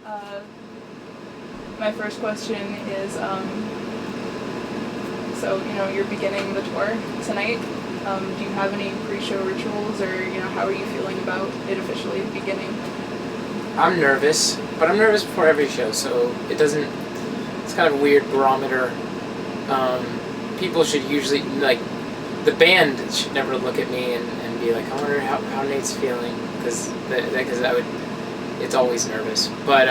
Uh, my first question is, you're beginning the tour tonight. Do you have any pre-show rituals, or, how are you feeling about it officially beginning? I'm nervous, but I'm nervous before every show, so it's kind of a weird barometer. People should usually, the band should never look at me and be like, I wonder how Nate's feeling, because it's always nervous. But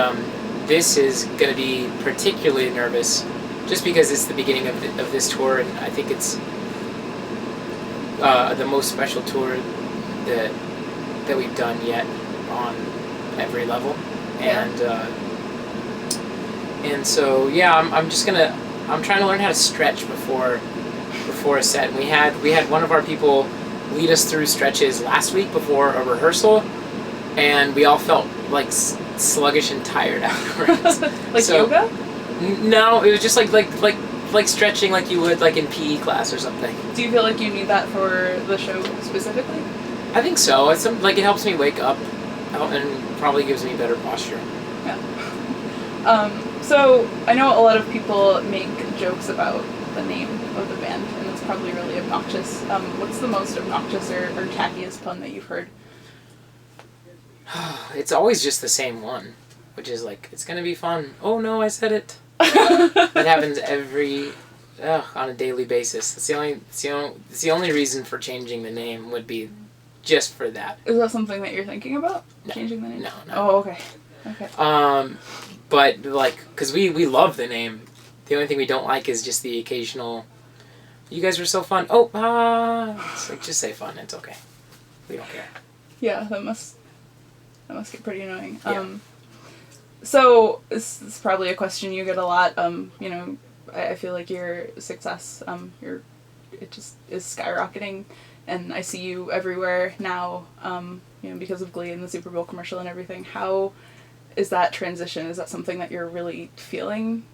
this is going to be particularly nervous, just because it's the beginning of this tour, and I think it's the most special tour that we've done yet on every level, and so I'm trying to learn how to stretch before a set. And we had one of our people lead us through stretches last week before a rehearsal, and we all felt like sluggish and tired afterwards. Yoga? No, it was just like stretching like you would like in PE class or something. Do you feel like you need that for the show specifically? I think so. It helps me wake up and probably gives me better posture. Yeah. So I know a lot of people make jokes about the name of the band, and it's probably really obnoxious. What's the most obnoxious or tackiest pun that you've heard? It's always just the same one, which is like, it's gonna be fun. Oh no, I said it. That happens on a daily basis. It's the only reason for changing the name would be just for that. Is that something that you're thinking about? No. Changing the name? No. Oh, okay. But because we love the name, the only thing we don't like is just the occasional, you guys were so fun. It's like, just say fun. It's okay. We don't care. Yeah, that must get pretty annoying. Yeah. So this is probably a question you get a lot. I feel like your success, it just is skyrocketing, and I see you everywhere now. Because of Glee and the Super Bowl commercial and everything. How is that transition? Is that something that you're really feeling?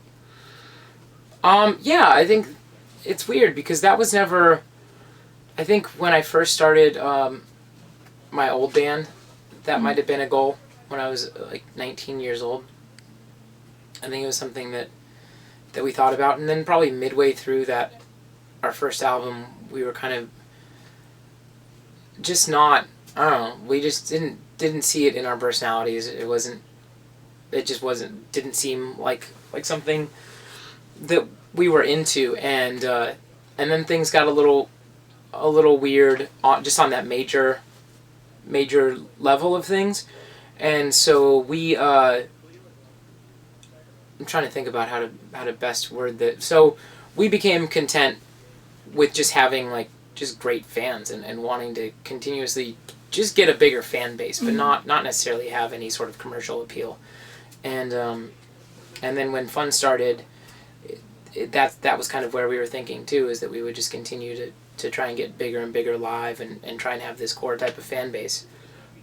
Yeah, I think it's weird because that was never. I think when I first started my old band, that might have been a goal when I was like 19 years old. I think it was something that we thought about, and then probably midway through our first album, we were kind of just not. I don't know. We just didn't see it in our personalities. It just didn't seem like something that we were into, and then things got a little weird just on that major level of things, and so we I'm trying to think about how to best word that. So we became content with just having just great fans and wanting to continuously just get a bigger fan base, but not necessarily have any sort of commercial appeal. And then when Fun started, that was kind of where we were thinking too, is that we would just continue to try and get bigger and bigger live and try and have this core type of fan base.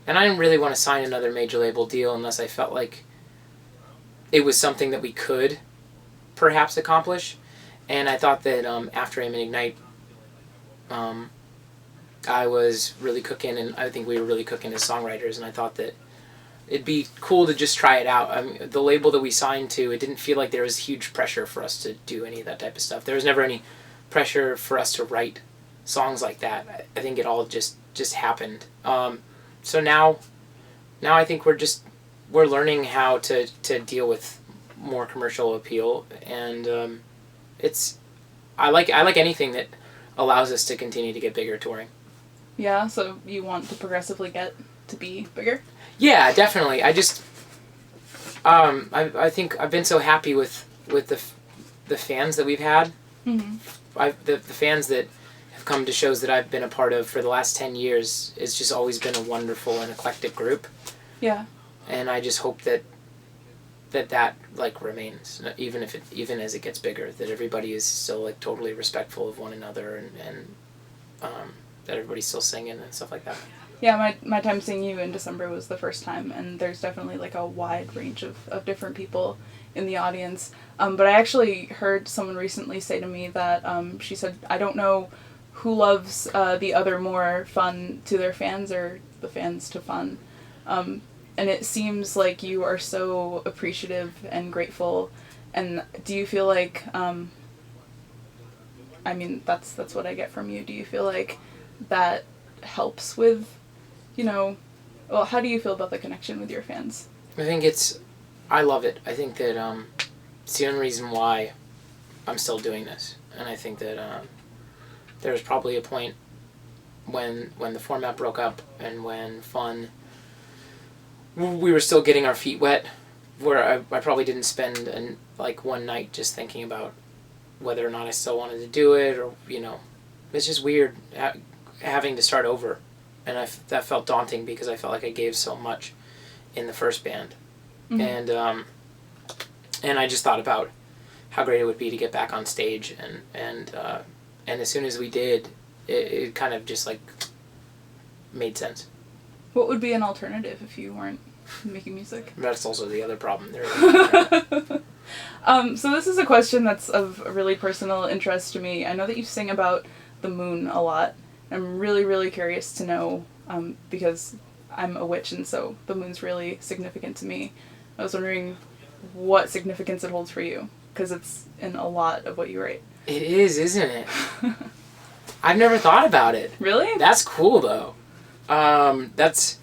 And I didn't really want to sign another major label deal unless I felt like it was something that we could perhaps accomplish. And I thought that after Aim and Ignite, I was really cooking, and I think we were really cooking as songwriters, and I thought that it'd be cool to just try it out. I mean, the label that we signed to, it didn't feel like there was huge pressure for us to do any of that type of stuff. There was never any pressure for us to write songs like that. I think it all just happened. So now I think we're learning how to deal with more commercial appeal, and I like anything that allows us to continue to get bigger touring. Yeah, so you want to progressively get to be bigger? Yeah, definitely. I just I think I've been so happy with the fans that we've had. Mm-hmm. The fans that have come to shows that I've been a part of for the last 10 years. It's just always been a wonderful and eclectic group. Yeah. And I just hope that remains, even as it gets bigger, that everybody is still totally respectful of one another, and that everybody's still singing and stuff like that. Yeah, my time seeing you in December was the first time, and there's definitely a wide range of different people in the audience. But I actually heard someone recently say to me that she said, I don't know who loves the other more, Fun to their fans or the fans to Fun. and it seems like you are so appreciative and grateful. And do you feel like, I mean, that's what I get from you. Do you feel like that helps with, well, how do you feel about the connection with your fans? I think I love it. I think that it's the only reason why I'm still doing this. And I think that there was probably a point when the format broke up and when we were still getting our feet wet, where I probably didn't spend one night just thinking about whether or not I still wanted to do it, or it's just weird having to start over, and that felt daunting because I felt like I gave so much in the first band, and I just thought about how great it would be to get back on stage, and as soon as we did, it kind of just made sense. What would be an alternative if you weren't making music? That's also the other problem there. So this is a question that's of really personal interest to me. I know that you sing about the moon a lot. I'm really, really curious to know, because I'm a witch and so the moon's really significant to me. I was wondering what significance it holds for you, because it's in a lot of what you write. It is, isn't it? I've never thought about it. Really? That's cool, though. That's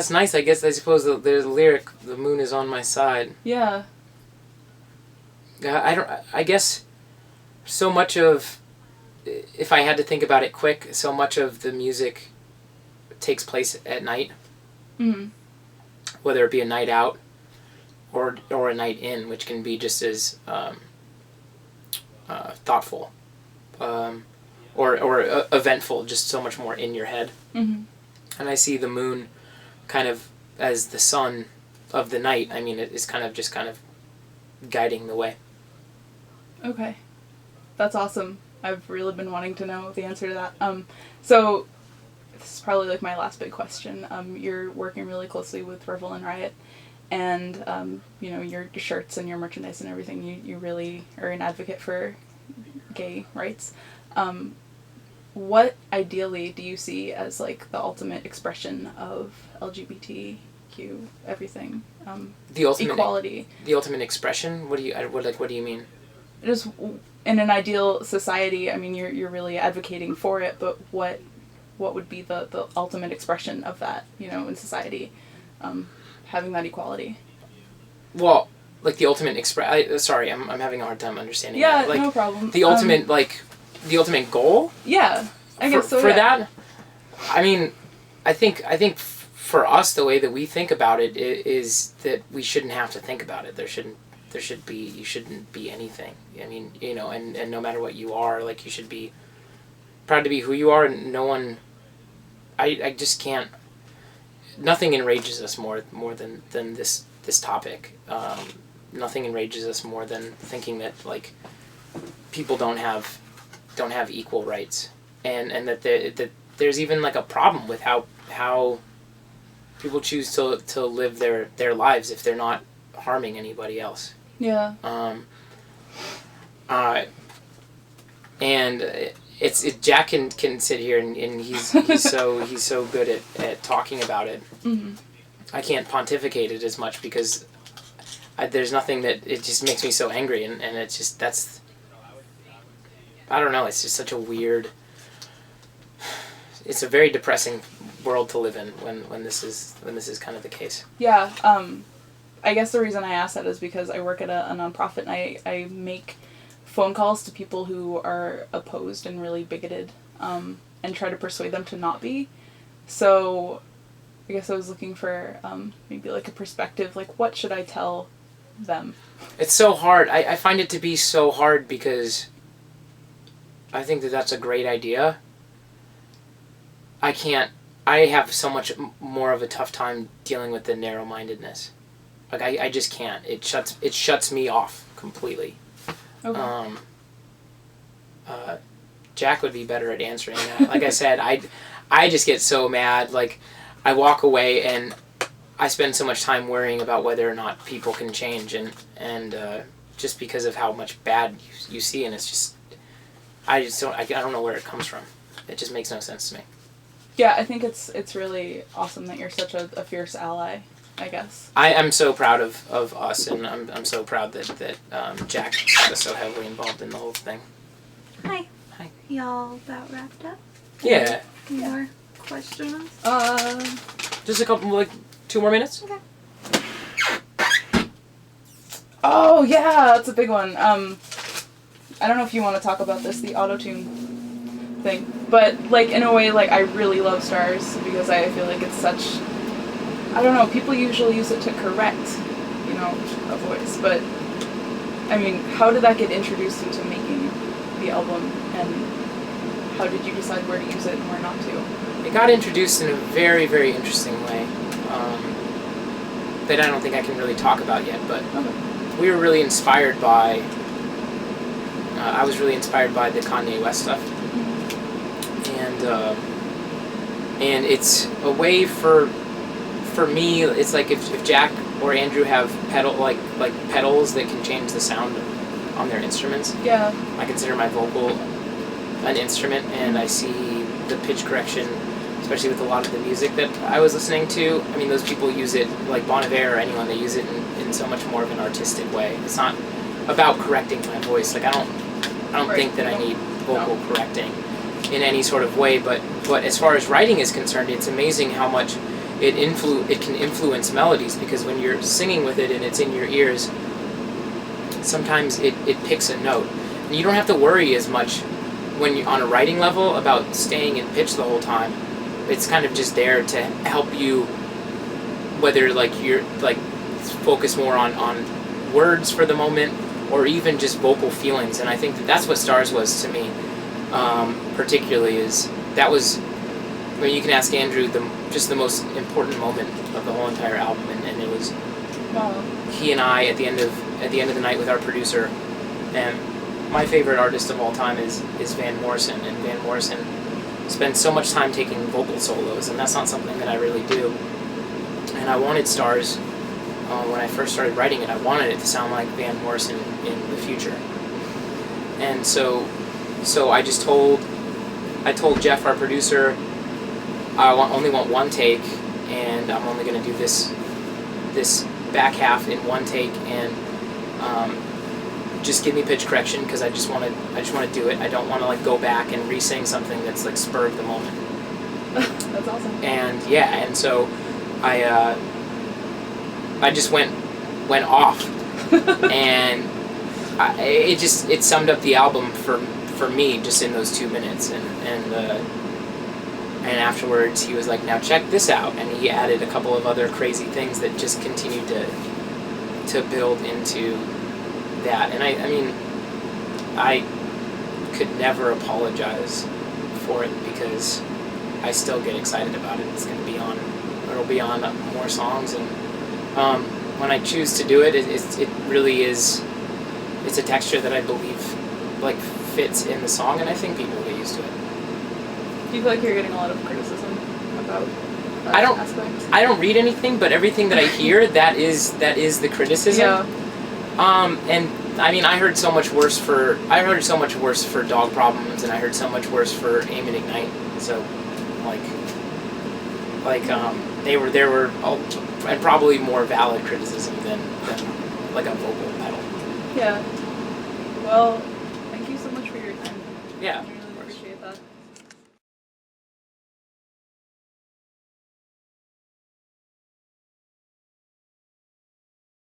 nice. I suppose there's a lyric, "The moon is on my side." Yeah. I guess so much of, if I had to think about it quick, so much of the music takes place at night. Mm-hmm. Whether it be a night out or a night in, which can be just as thoughtful or eventful, just so much more in your head. Mm-hmm. And I see the moon kind of as the sun of the night. I mean, it is kind of guiding the way. Okay. That's awesome. I've really been wanting to know the answer to that. So this is probably my last big question. You're working really closely with Revel and Riot, and your shirts and your merchandise and everything. You really are an advocate for gay rights. What ideally do you see as the ultimate expression of LGBTQ everything? The ultimate equality. The ultimate expression. What do you mean? Just in an ideal society, I mean, you're really advocating for it, but what would be the ultimate expression of that, in society, having that equality? Well, the ultimate sorry, I'm having a hard time understanding. Yeah, that. No problem. The ultimate, the ultimate goal? Yeah, I guess so. For that, I mean, I think for us, the way that we think about it is that we shouldn't have to think about it. You shouldn't be anything. I mean, and no matter what you are, you should be proud to be who you are, and no one, I just can't, nothing enrages us more than this topic. Nothing enrages us more than thinking that, people don't have equal rights, and that there's even, a problem with how people choose to live their lives if they're not harming anybody else. Yeah. And Jack can sit here and he's so good at talking about it. Mm-hmm. I can't pontificate it as much because there's nothing that, it just makes me so angry, and it's just, I don't know, it's just such a weird, it's a very depressing world to live in when this is kind of the case. Yeah. I guess the reason I ask that is because I work at a nonprofit, and I make phone calls to people who are opposed and really bigoted, and try to persuade them to not be. So I guess I was looking for maybe a perspective, what should I tell them? It's so hard. I find it to be so hard because I think that's a great idea. I have so much more of a tough time dealing with the narrow-mindedness. I just can't. It shuts me off completely. Okay. Jack would be better at answering that. Like I said, I just get so mad. I walk away and I spend so much time worrying about whether or not people can change, and just because of how much bad you see, and it's just, I don't know where it comes from. It just makes no sense to me. Yeah, I think it's really awesome that you're such a fierce ally, I guess. I'm so proud of us, and I'm so proud that Jack got us so heavily involved in the whole thing. Hi. Hi. Y'all about wrapped up? Yeah. Any more questions? Just a couple, like 2 more minutes. Okay. Oh yeah, that's a big one. I don't know if you want to talk about this, the auto-tune thing, but like in a way, like I really love Stars because I feel like it's such, I don't know, people usually use it to correct, you know, a voice, but I mean, how did that get introduced into making the album, and how did you decide where to use it and where not to? It got introduced in a very, very interesting way that I don't think I can really talk about yet, but we were really inspired by, I was really inspired by the Kanye West stuff. And it's a way for me, it's like if Jack or Andrew have pedals that can change the sound on their instruments. Yeah. I consider my vocal an instrument, and I see the pitch correction, especially with a lot of the music that I was listening to. I mean, those people use it, like Bon Iver or anyone, they use it in so much more of an artistic way. It's not about correcting my voice. Like I don't Right. think that I need vocal correcting in any sort of way, but as far as writing is concerned, it's amazing how much it can influence melodies, because when you're singing with it and it's in your ears, sometimes it picks a note. And you don't have to worry as much when you're on a writing level about staying in pitch the whole time. It's kind of just there to help you, whether like you're like focus more on words for the moment, or even just vocal feelings. And I think that's what Stars was to me, particularly, is that was, I mean, you can ask Andrew, just the most important moment of the whole entire album, and it was he and I at the end of the night with our producer. And my favorite artist of all time is Van Morrison, and Van Morrison spends so much time taking vocal solos, and that's not something that I really do. And I wanted Stars, when I first started writing it, I wanted it to sound like Van Morrison in the future. And so I told Jeff, our producer, I only want one take, and I'm only going to do this back half in one take, and just give me pitch correction, because I just want to do it. I don't want to like go back and re-sing something that's like spur of the moment. That's awesome. And yeah, and so I just went off, and it summed up the album for me just in those 2 minutes, and afterwards he was like, now check this out, and he added a couple of other crazy things that just continued to build into that. And I mean, I could never apologize for it, because I still get excited about it. It's going to be on, it'll be on more songs, and when I choose to do it, it really is, it's a texture that I believe like fits in the song, and I think people will get used to it. Do you feel like you're getting a lot of criticism about that aspect? I don't read anything, but everything that I hear, that is the criticism. Yeah. And I mean, I heard so much worse for Dog Problems, and I heard so much worse for Aim and Ignite. So, they were all, and probably more valid criticism than like a vocal pedal. Yeah. Well, thank you so much for your time. Yeah.